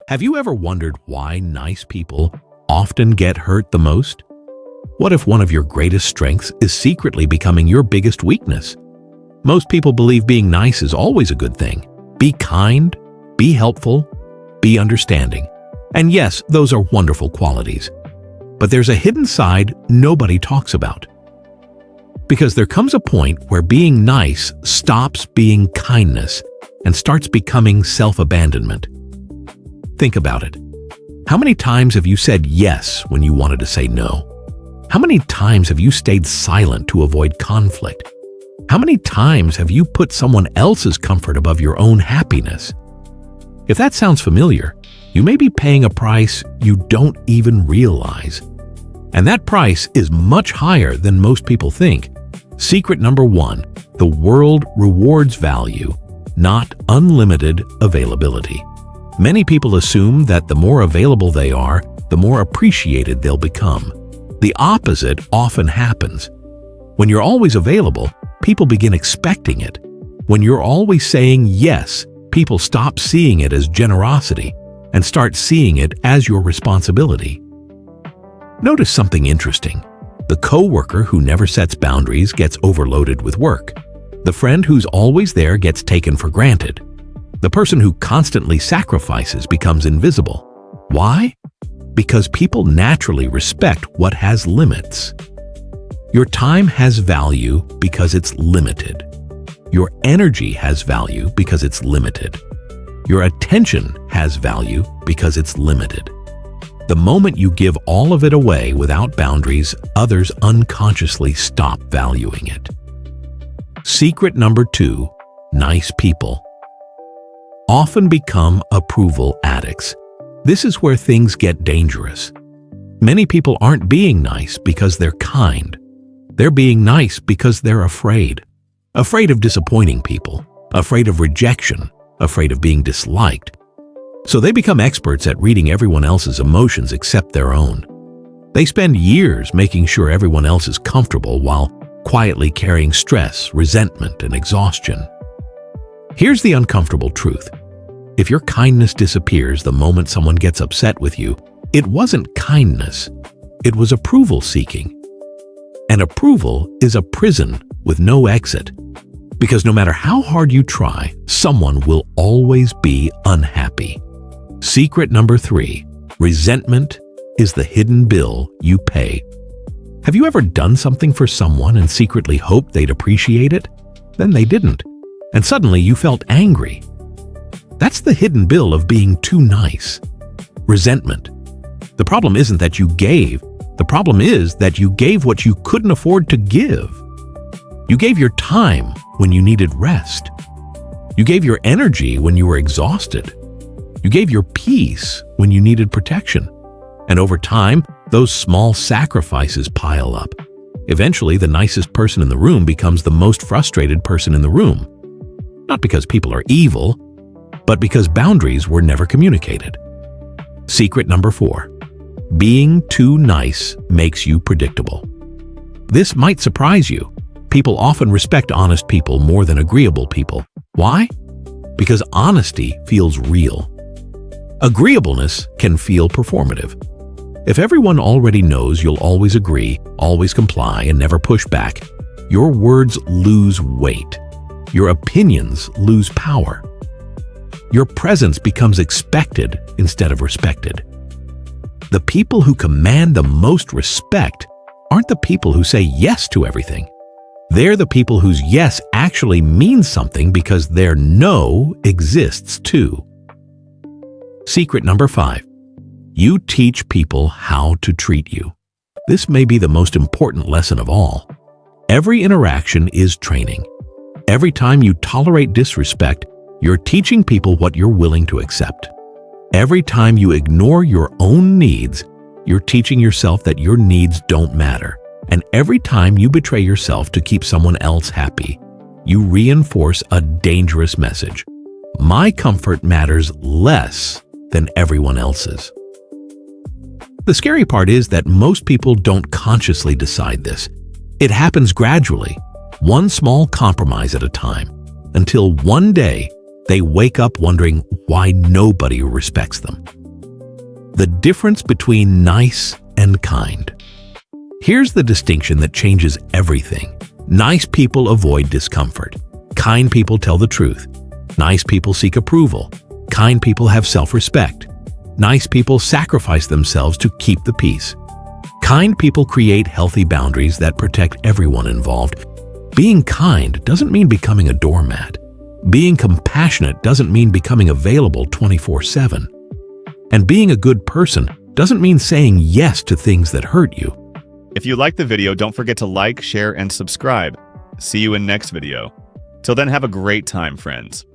Have you ever wondered why nice people often get hurt the most? What if one of your greatest strengths is secretly becoming your biggest weakness? Most people believe being nice is always a good thing. Be kind, be helpful, be understanding. And yes, those are wonderful qualities. But there's a hidden side nobody talks about. Because there comes a point where being nice stops being kindness and starts becoming self-abandonment. Think about it. How many times have you said yes when you wanted to say no? How many times have you stayed silent to avoid conflict? How many times have you put someone else's comfort above your own happiness? If that sounds familiar, you may be paying a price you don't even realize. And that price is much higher than most people think. Secret number 1, the world rewards value, not unlimited availability. Many people assume that the more available they are, the more appreciated they'll become. The opposite often happens. When you're always available, people begin expecting it. When you're always saying yes, people stop seeing it as generosity and start seeing it as your responsibility. Notice something interesting. The coworker who never sets boundaries gets overloaded with work. The friend who's always there gets taken for granted. The person who constantly sacrifices becomes invisible. Why? Because people naturally respect what has limits. Your time has value because it's limited. Your energy has value because it's limited. Your attention has value because it's limited. The moment you give all of it away without boundaries, others unconsciously stop valuing it. Secret number 2, nice people often become approval addicts. This is where things get dangerous. Many people aren't being nice because they're kind. They're being nice because they're afraid. Afraid of disappointing people, afraid of rejection, afraid of being disliked. So they become experts at reading everyone else's emotions except their own. They spend years making sure everyone else is comfortable while quietly carrying stress, resentment, and exhaustion. Here's the uncomfortable truth. If your kindness disappears the moment someone gets upset with you, it wasn't kindness, it was approval seeking. And approval is a prison with no exit. Because no matter how hard you try, someone will always be unhappy. Secret number 3, resentment is the hidden bill you pay. Have you ever done something for someone and secretly hoped they'd appreciate it? Then they didn't, and suddenly you felt angry. That's the hidden bill of being too nice. Resentment. The problem isn't that you gave, the problem is that you gave what you couldn't afford to give. You gave your time when you needed rest. You gave your energy when you were exhausted. You gave your peace when you needed protection. And over time, those small sacrifices pile up. Eventually, the nicest person in the room becomes the most frustrated person in the room. Not because people are evil, but because boundaries were never communicated. Secret number 4, being too nice makes you predictable. This might surprise you. People often respect honest people more than agreeable people. Why? Because honesty feels real. Agreeableness can feel performative. If everyone already knows you'll always agree, always comply, and never push back, your words lose weight. Your opinions lose power. Your presence becomes expected instead of respected. The people who command the most respect aren't the people who say yes to everything. They're the people whose yes actually means something because their no exists too. Secret number 5, you teach people how to treat you. This may be the most important lesson of all. Every interaction is training. Every time you tolerate disrespect, you're teaching people what you're willing to accept. Every time you ignore your own needs, you're teaching yourself that your needs don't matter. And every time you betray yourself to keep someone else happy, you reinforce a dangerous message. My comfort matters less than everyone else's. The scary part is that most people don't consciously decide this. It happens gradually, one small compromise at a time, until one day they wake up wondering why nobody respects them. The difference between nice and kind. Here's the distinction that changes everything. Nice people avoid discomfort. Kind people tell the truth. Nice people seek approval. Kind people have self-respect. Nice people sacrifice themselves to keep the peace. Kind people create healthy boundaries that protect everyone involved. Being kind doesn't mean becoming a doormat. Being compassionate doesn't mean becoming available 24/7. And being a good person doesn't mean saying yes to things that hurt you. If you liked the video, don't forget to like, share, and subscribe. See you in next video. Till then, have a great time, friends.